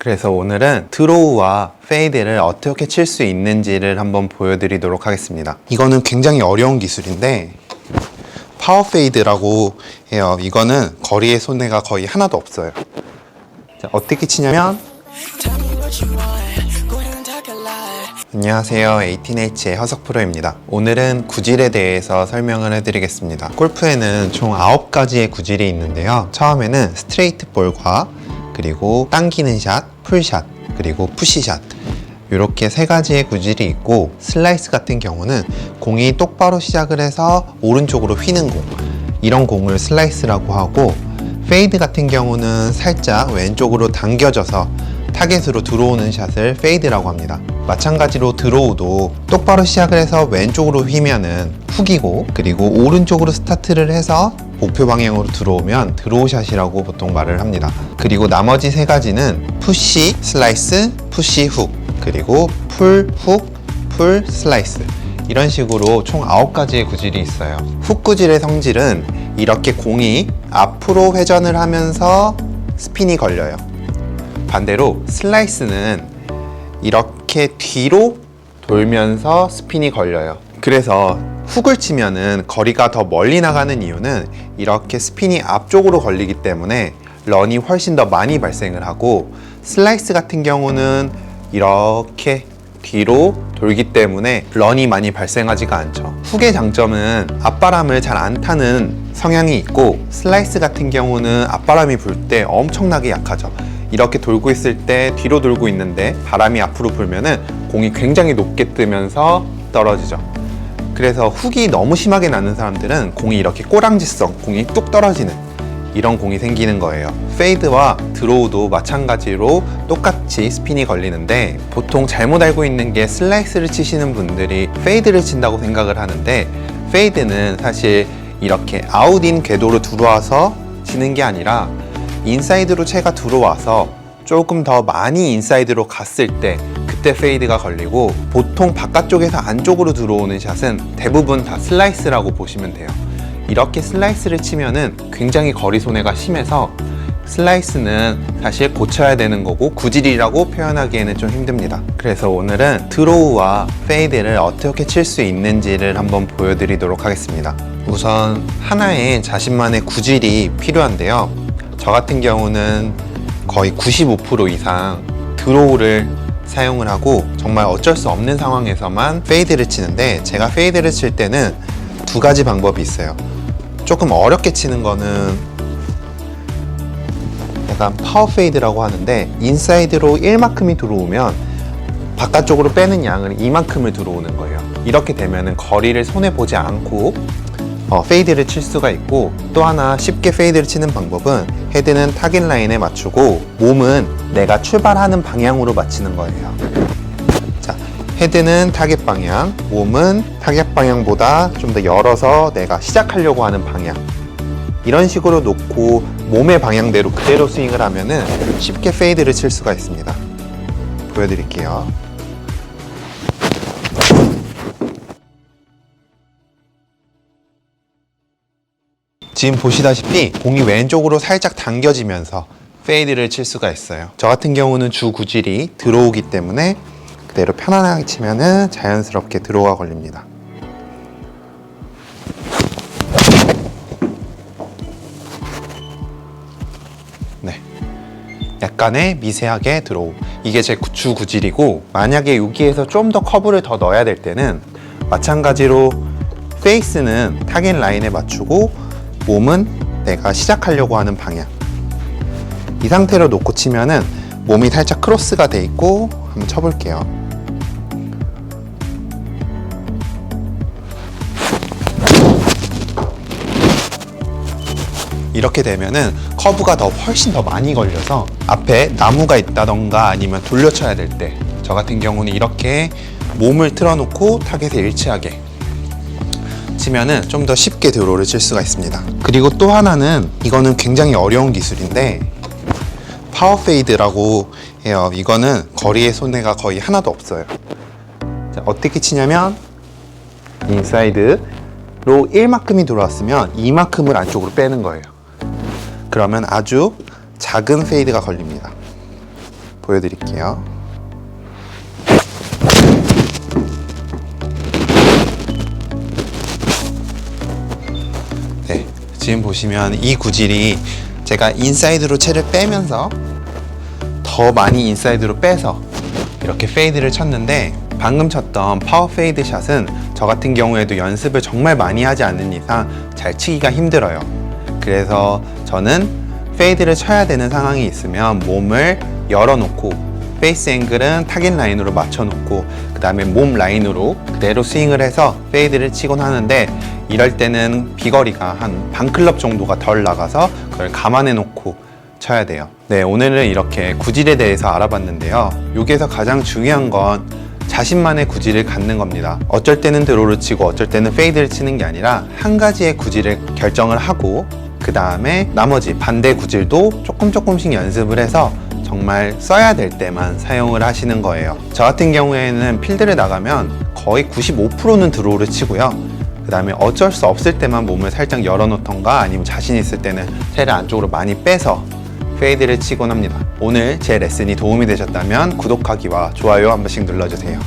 그래서 오늘은 드로우와 페이드를 어떻게 칠 수 있는지를 한번 보여드리도록 하겠습니다. 이거는 굉장히 어려운 기술인데 파워 페이드라고 해요. 이거는 거리의 손해가 거의 하나도 없어요. 자, 어떻게 치냐면 안녕하세요, 18H의 허석프로입니다. 오늘은 구질에 대해서 설명을 해드리겠습니다. 골프에는 총 9가지의 구질이 있는데요. 처음에는 스트레이트 볼과 그리고 당기는 샷, 풀샷, 그리고 푸시샷, 이렇게 3가지의 구질이 있고, 슬라이스 같은 경우는 공이 똑바로 시작을 해서 오른쪽으로 휘는 공, 이런 공을 슬라이스라고 하고, 페이드 같은 경우는 살짝 왼쪽으로 당겨져서 타겟으로 들어오는 샷을 페이드라고 합니다. 마찬가지로 드로우도 똑바로 시작을 해서 왼쪽으로 휘면은 훅이고, 그리고 오른쪽으로 스타트를 해서 목표 방향으로 들어오면 드로우샷이라고 보통 말을 합니다. 그리고 나머지 3가지는 푸시, 슬라이스, 푸시, 훅, 그리고 풀, 훅, 풀, 슬라이스, 이런 식으로 총 9가지의 구질이 있어요. 훅 구질의 성질은 이렇게 공이 앞으로 회전을 하면서 스핀이 걸려요. 반대로 슬라이스는 이렇게 뒤로 돌면서 스핀이 걸려요. 그래서 훅을 치면은 거리가 더 멀리 나가는 이유는 이렇게 스핀이 앞쪽으로 걸리기 때문에 런이 훨씬 더 많이 발생을 하고, 슬라이스 같은 경우는 이렇게 뒤로 돌기 때문에 런이 많이 발생하지가 않죠. 훅의 장점은 앞바람을 잘 안 타는 성향이 있고, 슬라이스 같은 경우는 앞바람이 불 때 엄청나게 약하죠. 이렇게 돌고 있을 때 뒤로 돌고 있는데 바람이 앞으로 불면은 공이 굉장히 높게 뜨면서 떨어지죠. 그래서 훅이 너무 심하게 나는 사람들은 공이 이렇게 꼬랑지성, 공이 뚝 떨어지는 이런 공이 생기는 거예요. 페이드와 드로우도 마찬가지로 똑같이 스핀이 걸리는데, 보통 잘못 알고 있는 게 슬라이스를 치시는 분들이 페이드를 친다고 생각을 하는데, 페이드는 사실 이렇게 아웃인 궤도로 들어와서 치는 게 아니라 인사이드로 채가 들어와서 조금 더 많이 인사이드로 갔을 때 그때 페이드가 걸리고, 보통 바깥쪽에서 안쪽으로 들어오는 샷은 대부분 다 슬라이스라고 보시면 돼요. 이렇게 슬라이스를 치면은 굉장히 거리 손해가 심해서 슬라이스는 사실 고쳐야 되는 거고 구질이라고 표현하기에는 좀 힘듭니다. 그래서 오늘은 드로우와 페이드를 어떻게 칠 수 있는지를 한번 보여드리도록 하겠습니다. 우선 하나의 자신만의 구질이 필요한데요. 저 같은 경우는 거의 95% 이상 드로우를 사용을 하고, 정말 어쩔 수 없는 상황에서만 페이드를 치는데, 제가 페이드를 칠 때는 2가지 방법이 있어요. 조금 어렵게 치는 거는 약간 파워 페이드라고 하는데, 인사이드로 1만큼이 들어오면 바깥쪽으로 빼는 양은 2만큼을 들어오는 거예요. 이렇게 되면은 거리를 손해보지 않고 페이드를 칠 수가 있고, 또 하나 쉽게 페이드를 치는 방법은 헤드는 타겟 라인에 맞추고 몸은 내가 출발하는 방향으로 맞추는 거예요. 자, 헤드는 타겟 방향, 몸은 타겟 방향보다 좀 더 열어서 내가 시작하려고 하는 방향, 이런 식으로 놓고 몸의 방향대로 그대로 스윙을 하면은 쉽게 페이드를 칠 수가 있습니다. 보여드릴게요. 지금 보시다시피 공이 왼쪽으로 살짝 당겨지면서 페이드를 칠 수가 있어요. 저 같은 경우는 주 구질이 드로우기 때문에 그대로 편안하게 치면은 자연스럽게 드로우가 걸립니다. 네, 약간의 미세하게 드로우, 이게 제 주 구질이고, 만약에 여기에서 좀 더 커브를 더 넣어야 될 때는 마찬가지로 페이스는 타겟 라인에 맞추고 몸은 내가 시작하려고 하는 방향, 이 상태로 놓고 치면은 몸이 살짝 크로스가 돼 있고, 한번 쳐볼게요. 이렇게 되면은 커브가 훨씬 더 많이 걸려서 앞에 나무가 있다던가 아니면 돌려쳐야 될 때, 저 같은 경우는 이렇게 몸을 틀어놓고 타겟에 일치하게 치면은 좀 더 쉽게 드로우를 칠 수가 있습니다. 그리고 또 하나는, 이거는 굉장히 어려운 기술인데 파워 페이드라고 해요. 이거는 거리의 손해가 거의 하나도 없어요. 자, 어떻게 치냐면 인사이드로 1만큼이 들어왔으면 2만큼을 안쪽으로 빼는 거예요. 그러면 아주 작은 페이드가 걸립니다. 보여드릴게요. 네, 지금 보시면 이 구질이 제가 인사이드로 채를 빼면서 더 많이 인사이드로 빼서 이렇게 페이드를 쳤는데, 방금 쳤던 파워 페이드 샷은 저 같은 경우에도 연습을 정말 많이 하지 않는 이상 잘 치기가 힘들어요. 그래서 저는 페이드를 쳐야 되는 상황이 있으면 몸을 열어놓고 페이스 앵글은 타겟 라인으로 맞춰놓고 그 다음에 몸 라인으로 그대로 스윙을 해서 페이드를 치곤 하는데, 이럴 때는 비거리가 한 반클럽 정도가 덜 나가서 그걸 감안해 놓고 쳐야 돼요. 네, 오늘은 이렇게 구질에 대해서 알아봤는데요. 여기에서 가장 중요한 건 자신만의 구질을 갖는 겁니다. 어쩔 때는 드로우를 치고 어쩔 때는 페이드를 치는 게 아니라 한 가지의 구질을 결정을 하고 그 다음에 나머지 반대 구질도 조금씩 연습을 해서 정말 써야 될 때만 사용을 하시는 거예요. 저 같은 경우에는 필드를 나가면 거의 95%는 드로우를 치고요. 그 다음에 어쩔 수 없을 때만 몸을 살짝 열어놓던가 아니면 자신 있을 때는 채를 안쪽으로 많이 빼서 페이드를 치곤 합니다. 오늘 제 레슨이 도움이 되셨다면 구독하기와 좋아요 한 번씩 눌러주세요.